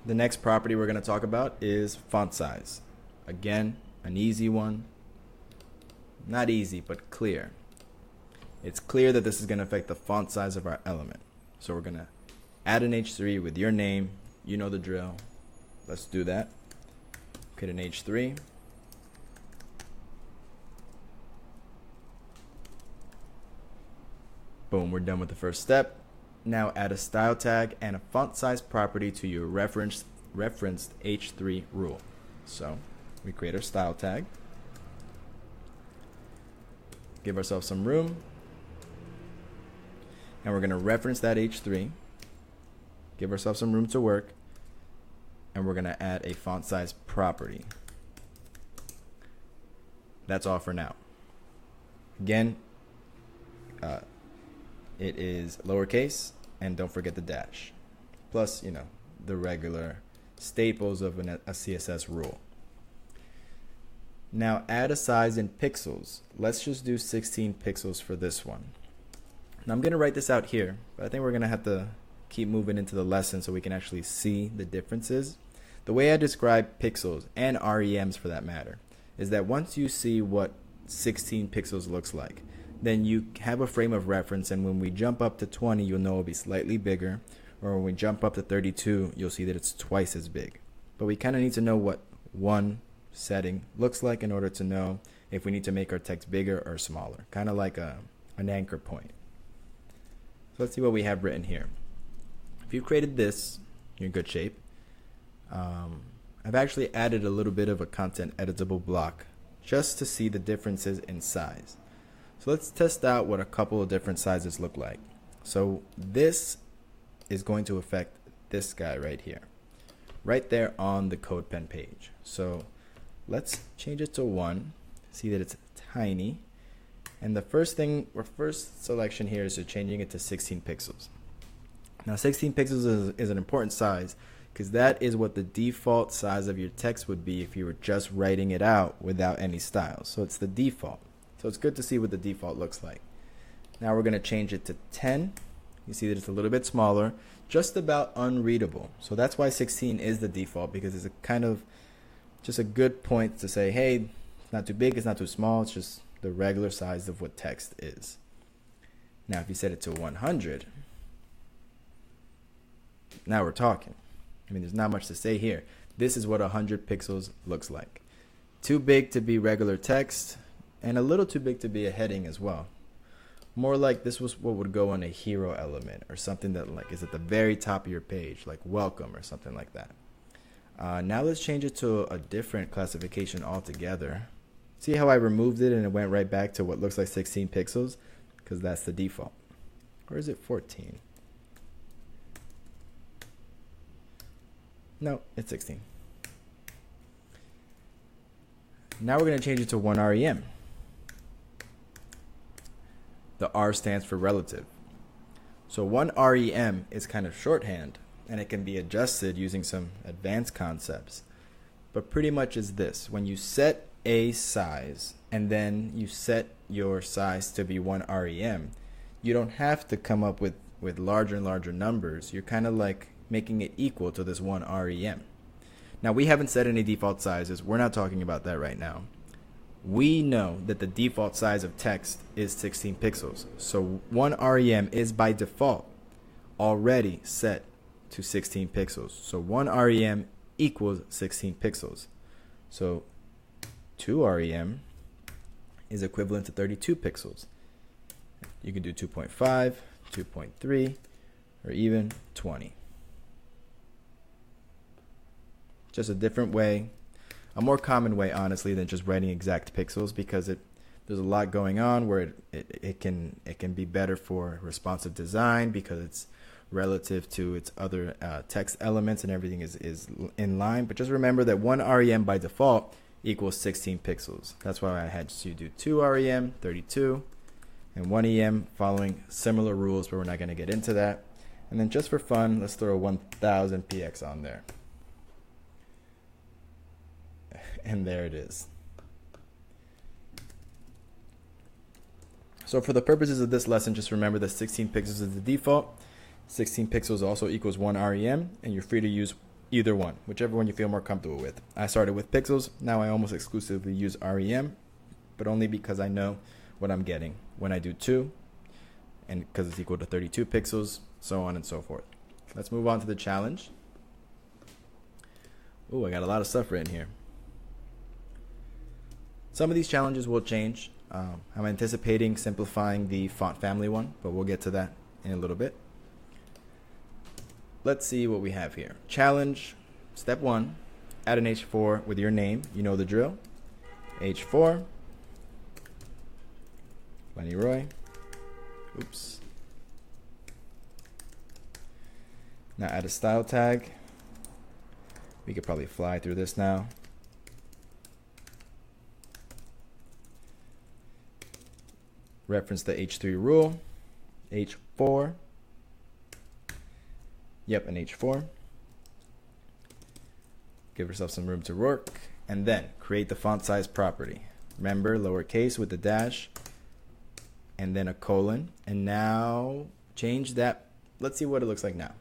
The next property we're going to talk about is font size. Again, an easy one. Not easy, but clear. It's clear that this is going to affect the font size of our element. So we're going to add an H3 with your name. You know the drill. Let's do that. Create an H3. Boom, we're done with the first step. Now add a style tag and a font size property to your referenced H3 rule. So we create our style tag. Give ourselves some room. And we're going to reference that H3. Give ourselves some room to work. And we're going to add a font size property. That's all for now. Again, it is lowercase, and don't forget the dash. Plus, the regular staples of a CSS rule. Now add a size in pixels. Let's just do 16 pixels for this one. Now I'm going to write this out here, but I think we're going to have to keep moving into the lesson so we can actually see the differences. The way I describe pixels, and REMs for that matter, is that once you see what 16 pixels looks like, then you have a frame of reference, and when we jump up to 20, you'll know it'll be slightly bigger, or when we jump up to 32, you'll see that it's twice as big. But we kind of need to know what one setting looks like in order to know if we need to make our text bigger or smaller, kind of like an anchor point. So let's see what we have written here. If you've created this, you're in good shape. I've actually added a little bit of a content editable block just to see the differences in size. So let's test out what a couple of different sizes look like. So this is going to affect this guy right here, right there on the CodePen page. So let's change it to 1. See that it's tiny. And the first selection here is changing it to 16 pixels. Now 16 pixels is an important size because that is what the default size of your text would be if you were just writing it out without any styles. So it's the default. So it's good to see what the default looks like. Now we're going to change it to 10. You see that it's a little bit smaller, just about unreadable. So that's why 16 is the default, because it's a kind of just a good point to say, hey, it's not too big, it's not too small, it's just the regular size of what text is. Now if you set it to 100, now we're talking. I mean, there's not much to say here. This is what 100 pixels looks like. Too big to be regular text, and a little too big to be a heading as well. More like this was what would go on a hero element, or something that like is at the very top of your page, like welcome or something like that. Now let's change it to a different classification altogether. See how I removed it and it went right back to what looks like 16 pixels? Because that's the default. Or is it 14? No, it's 16. Now we're going to change it to 1 REM. The R stands for relative. So 1 REM is kind of shorthand, and it can be adjusted using some advanced concepts. But pretty much is this: when you set a size and then you set your size to be 1 REM, you don't have to come up with larger and larger numbers. You're kind of like making it equal to this 1 REM. Now we haven't set any default sizes. We're not talking about that right now. We know that the default size of text is 16 pixels. So 1 REM is by default already set to 16 pixels. So 1 REM equals 16 pixels. So 2 REM is equivalent to 32 pixels. You can do 2.5, 2.3, or even 20. Just a different way, a more common way, honestly, than just writing exact pixels, because there's a lot going on where it can be better for responsive design because it's relative to its other text elements and everything is in line. But just remember that 1 REM by default equals 16 pixels. That's why I had you do 2 REM, 32, and 1 EM following similar rules, but we're not going to get into that. And then just for fun, let's throw 1000 px on there. And there it is. So for the purposes of this lesson, just remember that 16 pixels is the default. 16 pixels also equals 1 REM, and you're free to use either one, whichever one you feel more comfortable with. I started with pixels. Now I almost exclusively use REM, but only because I know what I'm getting when I do 2, and because it's equal to 32 pixels, so on and so forth. Let's move on to the challenge. Oh, I got a lot of stuff written here. Some of these challenges will change. I'm anticipating simplifying the font family one, but we'll get to that in a little bit. Let's see what we have here. Challenge, step 1, add an H4 with your name. You know the drill. H4, Lennyroy. Oops. Now add a style tag. We could probably fly through this now. Reference the H3 rule. H4. Yep, an H4. Give yourself some room to work. And then create the font size property. Remember, lowercase with the dash. And then a colon. And now change that. Let's see what it looks like now.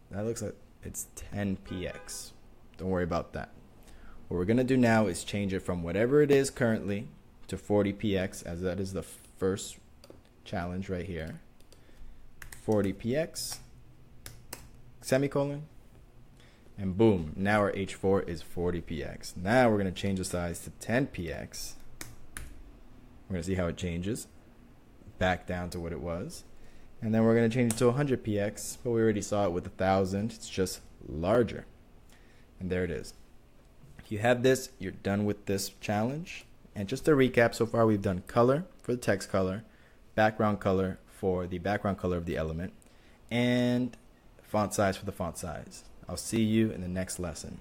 That looks like it's 10px. Don't worry about that. What we're going to do now is change it from whatever it is currently to 40px, as that is the first challenge right here. 40px, semicolon, and boom, now our H4 is 40px. Now we're going to change the size to 10px. We're going to see how it changes back down to what it was. And then we're going to change it to 100px, but we already saw it with 1000. It's just larger. And there it is. If you have this, you're done with this challenge. And just to recap, so far we've done color for the text color, background color for the background color of the element, and font size for the font size. I'll see you in the next lesson.